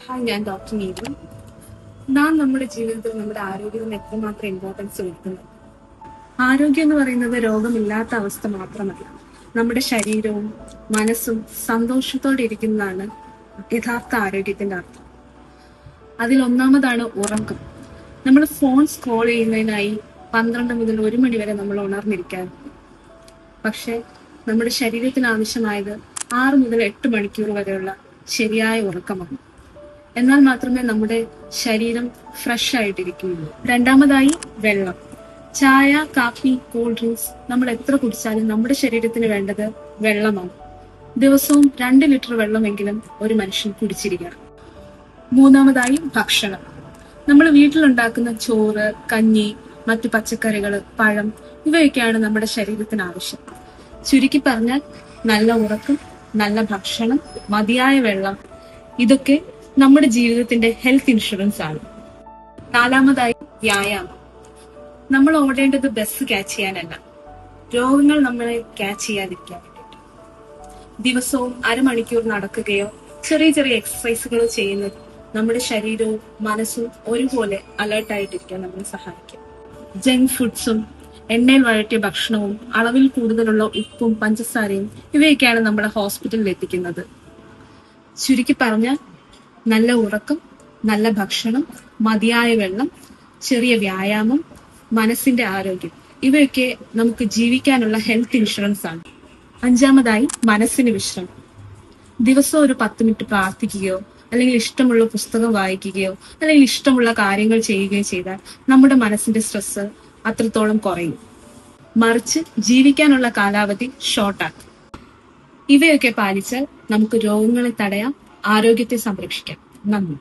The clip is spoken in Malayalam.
ഹായ്, ഞാൻ ഡോക്ടർ നീതു. നാം നമ്മുടെ ജീവിതത്തിൽ നമ്മുടെ ആരോഗ്യത്തിന് എത്രമാത്രം ഇമ്പോർട്ടൻസ് കൊടുക്കുന്നു. ആരോഗ്യം എന്ന് പറയുന്നത് രോഗമില്ലാത്ത അവസ്ഥ മാത്രമല്ല, നമ്മുടെ ശരീരവും മനസ്സും സന്തോഷത്തോടെ ഇരിക്കുന്നതാണ് യഥാർത്ഥ ആരോഗ്യത്തിന്റെ അർത്ഥം. അതിൽ ഒന്നാമതാണ് ഉറക്കം. നമ്മൾ ഫോൺ സ്ക്രോൾ ചെയ്യുന്നതിനായി 12 മുതൽ 1 മണി വരെ നമ്മൾ ഉണർന്നിരിക്കാൻ, പക്ഷെ നമ്മുടെ ശരീരത്തിന് ആവശ്യമായത് 6 മുതൽ 8 മണിക്കൂർ വരെയുള്ള ശരിയായ ഉറക്കമാണ്. എന്നാൽ മാത്രമേ നമ്മുടെ ശരീരം ഫ്രഷ് ആയിട്ടിരിക്കുകയുള്ളൂ. രണ്ടാമതായി വെള്ളം. ചായ, കാപ്പി, കൂൾ ഡ്രിങ്ക്സ് നമ്മൾ എത്ര കുടിച്ചാലും നമ്മുടെ ശരീരത്തിന് വേണ്ടത് വെള്ളമാണ്. ദിവസവും 2 ലിറ്റർ വെള്ളമെങ്കിലും ഒരു മനുഷ്യൻ കുടിച്ചിരിക്കണം. മൂന്നാമതായി ഭക്ഷണം. നമ്മൾ വീട്ടിലുണ്ടാക്കുന്ന ചോറ്, കഞ്ഞി, മറ്റു പച്ചക്കറികൾ, പഴം ഇവയൊക്കെയാണ് നമ്മുടെ ശരീരത്തിന് ആവശ്യം. ചുരുക്കി പറഞ്ഞാൽ നല്ല ഉറക്കം, നല്ല ഭക്ഷണം, മതിയായ വെള്ളം ഇതൊക്കെ നമ്മുടെ ജീവിതത്തിന്റെ ഹെൽത്ത് ഇൻഷുറൻസ് ആണ്. നാലാമതായി വ്യായാമം. നമ്മൾ ഓടേണ്ടത് ബസ് ക്യാച്ച് ചെയ്യാനല്ല, രോഗങ്ങൾ നമ്മളെ ക്യാച്ച് ചെയ്യാതിരിക്കാൻ വേണ്ടിയിട്ട്. ദിവസവും 1/2 മണിക്കൂർ നടക്കുകയോ ചെറിയ ചെറിയ എക്സസൈസുകളോ ചെയ്യുന്നത് നമ്മുടെ ശരീരവും മനസ്സും ഒരുപോലെ അലേർട്ടായിട്ടിരിക്കാൻ നമ്മളെ സഹായിക്കും. ജങ്ക് ഫുഡ്സും എണ്ണയിൽ വഴറ്റിയ ഭക്ഷണവും അളവിൽ കൂടുതലുള്ള ഉപ്പും പഞ്ചസാരയും ഇവയൊക്കെയാണ് നമ്മളെ ഹോസ്പിറ്റലിൽ എത്തിക്കുന്നത്. ചുരുക്കി പറഞ്ഞാൽ നല്ല ഉറക്കം, നല്ല ഭക്ഷണം, മതിയായ വെള്ളം, ചെറിയ വ്യായാമം, മനസ്സിന്റെ ആരോഗ്യം ഇവയൊക്കെ നമുക്ക് ജീവിക്കാനുള്ള ഹെൽത്ത് ഇൻഷുറൻസ് ആണ്. അഞ്ചാമതായി മനസ്സിന് വിശ്രമം. ദിവസവും ഒരു 10 മിനിറ്റ് പ്രാർത്ഥിക്കുകയോ അല്ലെങ്കിൽ ഇഷ്ടമുള്ള പുസ്തകം വായിക്കുകയോ അല്ലെങ്കിൽ ഇഷ്ടമുള്ള കാര്യങ്ങൾ ചെയ്യുകയോ ചെയ്താൽ നമ്മുടെ മനസ്സിന്റെ സ്ട്രെസ് അത്രത്തോളം കുറയും. മറിച്ച് ജീവിക്കാനുള്ള കാലാവധി ഷോർട്ടാക്കും. ഇവയൊക്കെ പാലിച്ചാൽ നമുക്ക് രോഗങ്ങളെ തടയാം, ആരോഗ്യത്തെ സംരക്ഷിക്കാം. നന്ദി.